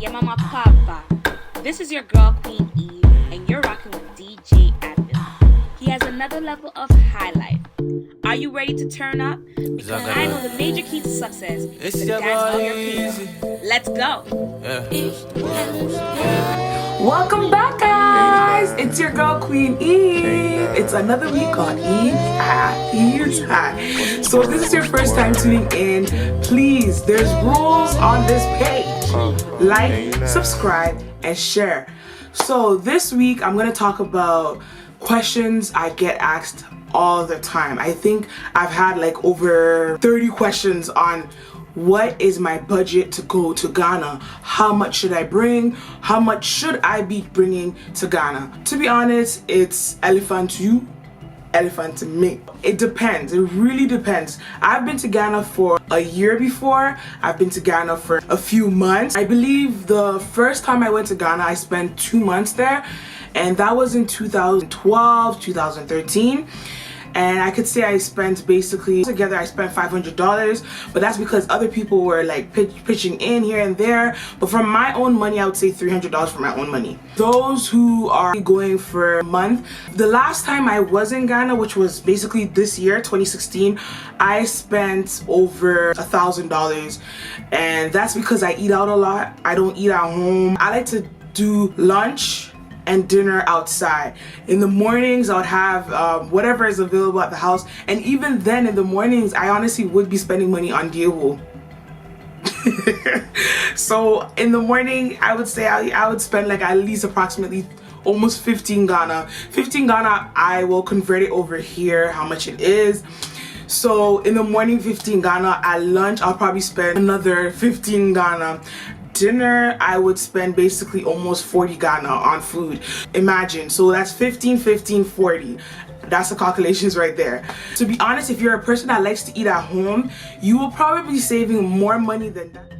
Yeah, mama papa. This is your girl Queen Eve, and you're rocking with DJ Advil. He has another level of high life. Are you ready to turn up? Because I know the major key to success is to dance on your feet. Let's go. Welcome back, guys. It's your girl Queen Eve. It's another week on Eve's High. So if this is your first time tuning in, please, there's rules on this page. Like, subscribe, and share. So this week I'm going to talk about questions I get asked all the time. I think I've had like over 30 questions on what is my budget to go to Ghana? How much should I bring? How much should I be bringing to Ghana? To be honest, it's elephant to you, elephant to me. It depends. It really depends. I've been to Ghana for a year before. I've been to Ghana for a few months. I believe the first time I went to Ghana, I spent 2 months there, and that was in 2012, 2013. And I could say I spent basically together I spent $500, but that's because other people were like pitching in here and there. But from my own money, I would say $300 for my own money. Those who are going for a month, the last time I was in Ghana, which was basically this year, 2016, I spent over $1,000, and that's because I eat out a lot. I don't eat at home. I like to do lunch and dinner outside. In the mornings I would have whatever is available at the house, and even then in the mornings I honestly would be spending money on Diewo. So in the morning I would say I would spend like at least approximately almost 15 Ghana. 15 Ghana, I will convert it over here how much it is. So in the morning 15 Ghana, at lunch I'll probably spend another 15 Ghana. Dinner, I would spend basically almost 40 Ghana on food. Imagine, so that's 15, 15, 40. That's the calculations right there. To be honest, if you're a person that likes to eat at home, you will probably be saving more money than that.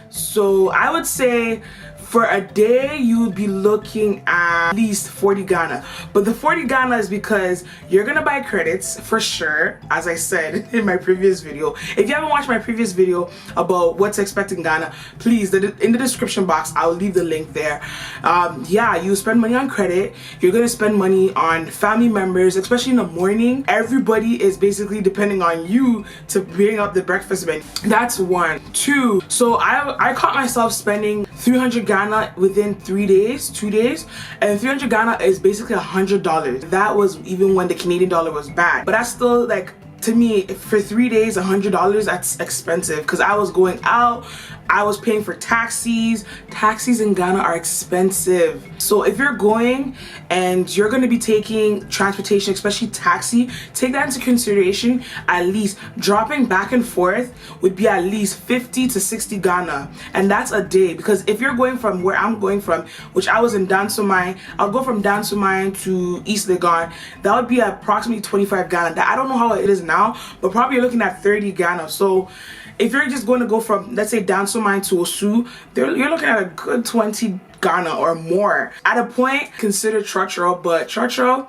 So I would say for a day, you would be looking at least 40 Ghana. But the 40 Ghana is because you're gonna buy credits for sure, as I said in my previous video. If you haven't watched my previous video about what to expect in Ghana, please, in the description box, I'll leave the link there. Yeah, you spend money on credit. You're gonna spend money on family members, especially in the morning. Everybody is basically depending on you to bring up the breakfast menu. That's 1. 2, so I caught myself spending 300 Ghana within 3 days, 2 days, and 300 Ghana is basically $100. That was even when the Canadian dollar was bad, but that's still like, to me, for 3 days, $100, that's expensive because I was going out, I was paying for taxis. Taxis in Ghana are expensive. So if you're going and you're going to be taking transportation, especially taxi, take that into consideration. At least dropping back and forth would be at least 50 to 60 Ghana, and that's a day. Because if you're going from where I'm going from, which I was in Dansomai, I'll go from Dansomai to East Legon, that would be approximately 25 Ghana. I don't know how it is now, but probably you're looking at 30 Ghana. So if you're just going to go from, let's say, Dansomai to Osu, you're looking at a good 20 Ghana or more. At a point, consider Churchill, but Churchill,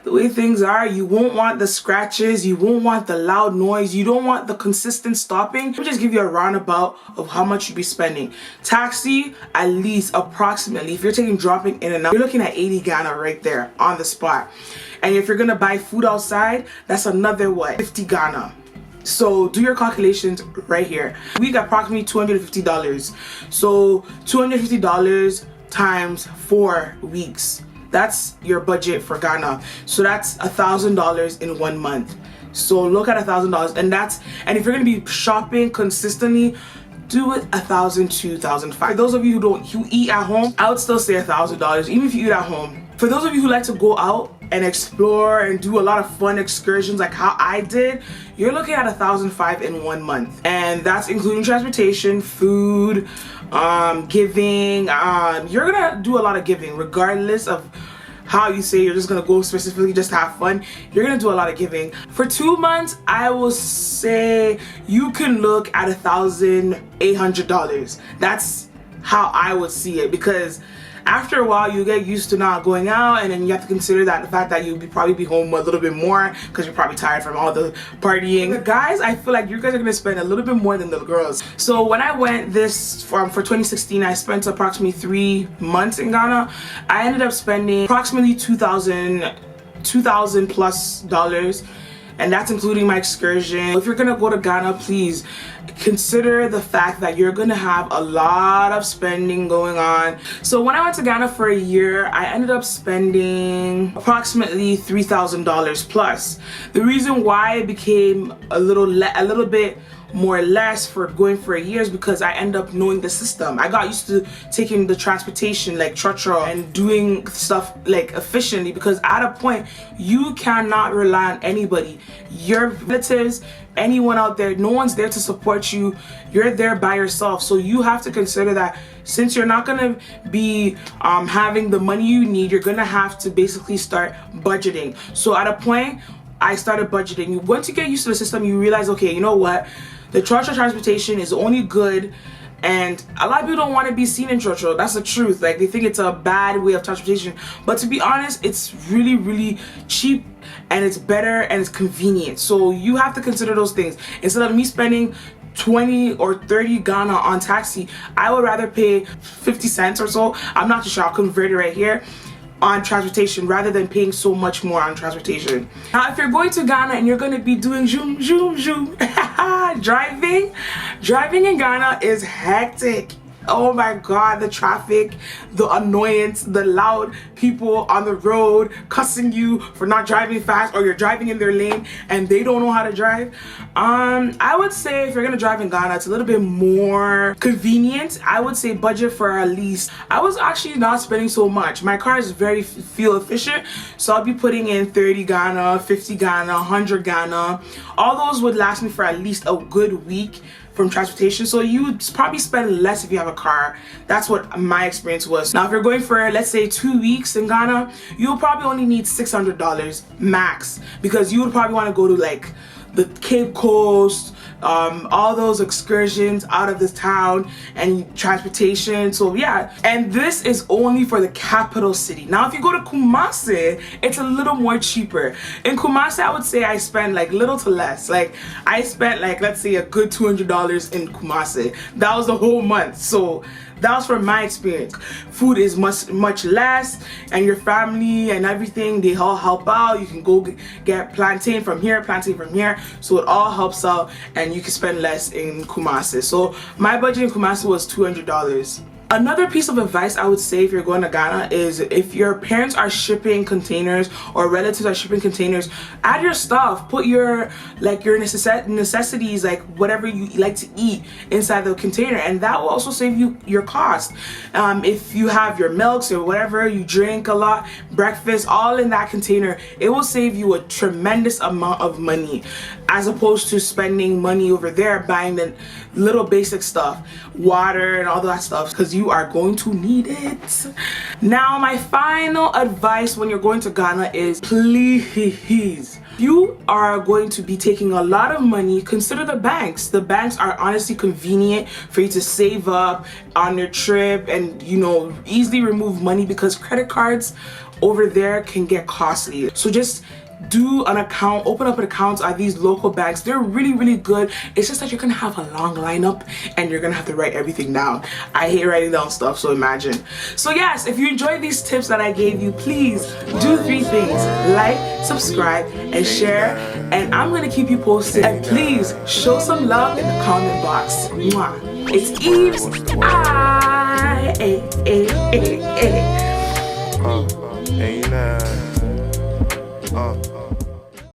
the way things are, you won't want the scratches, you won't want the loud noise, you don't want the consistent stopping. Let me just give you a roundabout of how much you'd be spending. Taxi, at least approximately, if you're taking dropping in and out, you're looking at 80 Ghana right there on the spot. And if you're gonna buy food outside, that's another what? 50 Ghana. So do your calculations right here. We got approximately $250. So $250 times 4 weeks. That's your budget for Ghana. So that's $1,000 in 1 month. So look at $1,000, and if you're gonna be shopping consistently, do it 1,000 to 1,500. For those of you who eat at home, I would still say $1,000, even if you eat at home. For those of you who like to go out and explore and do a lot of fun excursions like how I did, you're looking at 1,500 in 1 month, and that's including transportation, food, giving. You're gonna do a lot of giving regardless of how you say you're just gonna go specifically just to have fun. You're gonna do a lot of giving. For 2 months, I will say you can look at $1,800. That's how I would see it, because after a while you get used to not going out, and then you have to consider that the fact that you'll probably be home a little bit more because you're probably tired from all the partying. The guys, I feel like you guys are gonna spend a little bit more than the girls. So when I went this for 2016, I spent approximately 3 months in Ghana. I ended up spending approximately $2,000 plus dollars, and that's including my excursion. If you're gonna go to Ghana, please consider the fact that you're gonna have a lot of spending going on. So when I went to Ghana for a year, I ended up spending approximately $3,000 plus. The reason why it became a little bit more or less for going for a year is because I end up knowing the system. I got used to taking the transportation like trotro and doing stuff like efficiently, because at a point you cannot rely on anybody. Your relatives, anyone out there, no one's there to support you. You're there by yourself. So you have to consider that since you're not gonna be having the money you need, you're gonna have to basically start budgeting. So at a point I started budgeting. Once you get used to the system, you realize, okay, you know what? The trotro transportation is only good, and a lot of people don't want to be seen in trotro. That's the truth. Like, they think it's a bad way of transportation, but to be honest, it's really, really cheap, and it's better, and it's convenient. So you have to consider those things. Instead of me spending 20 or 30 Ghana on taxi, I would rather pay 50 cents or so. I'm not too sure. I'll convert it right here, on transportation, rather than paying so much more on transportation. Now, if you're going to Ghana and you're going to be doing zoom zoom zoom driving in Ghana is hectic. Oh my god, the traffic, the annoyance, the loud people on the road cussing you for not driving fast, or you're driving in their lane and they don't know how to drive. I would say if you're gonna drive in Ghana, it's a little bit more convenient. I would say budget for at least, I was actually not spending so much. My car is very fuel efficient, so I'll be putting in 30 Ghana, 50 Ghana, 100 Ghana. All those would last me for at least a good week from transportation. So you would probably spend less if you have a car. That's what my experience was. Now if you're going for, let's say, 2 weeks in Ghana, you'll probably only need $600 max, because you would probably want to go to like the Cape Coast, all those excursions out of this town, and transportation. So yeah, and this is only for the capital city. Now if you go to Kumasi, it's a little more cheaper. In Kumasi, I would say I spent like little to less. Like I spent like, let's say, a good $200 in Kumasi. That was the whole month. So that was from my experience. Food is much less, and your family and everything, they all help out. You can go get plantain from here, so it all helps out, and you can spend less in Kumasi. So my budget in Kumasi was $200. Another piece of advice I would say if you're going to Ghana is, if your parents are shipping containers or relatives are shipping containers, add your stuff. Put your necessities, like whatever you like to eat, inside the container, and that will also save you your cost. If you have your milks or whatever you drink a lot, breakfast, all in that container, it will save you a tremendous amount of money, as opposed to spending money over there buying the little basic stuff, water and all that stuff, because you are going to need it. Now, my final advice when you're going to Ghana is, please, you are going to be taking a lot of money. Consider the banks. The banks are honestly convenient for you to save up on your trip, and, you know, easily remove money, because credit cards over there can get costly. So just do an account, open up an account at these local banks. They're really, really good. It's just that you're gonna have a long lineup and you're gonna have to write everything down. I hate writing down stuff, so imagine. So yes, if you enjoyed these tips that I gave you, please do 3 things: like, subscribe, and share. And I'm gonna keep you posted. And please show some love in the comment box. Mwah. It's Eves. Hey now.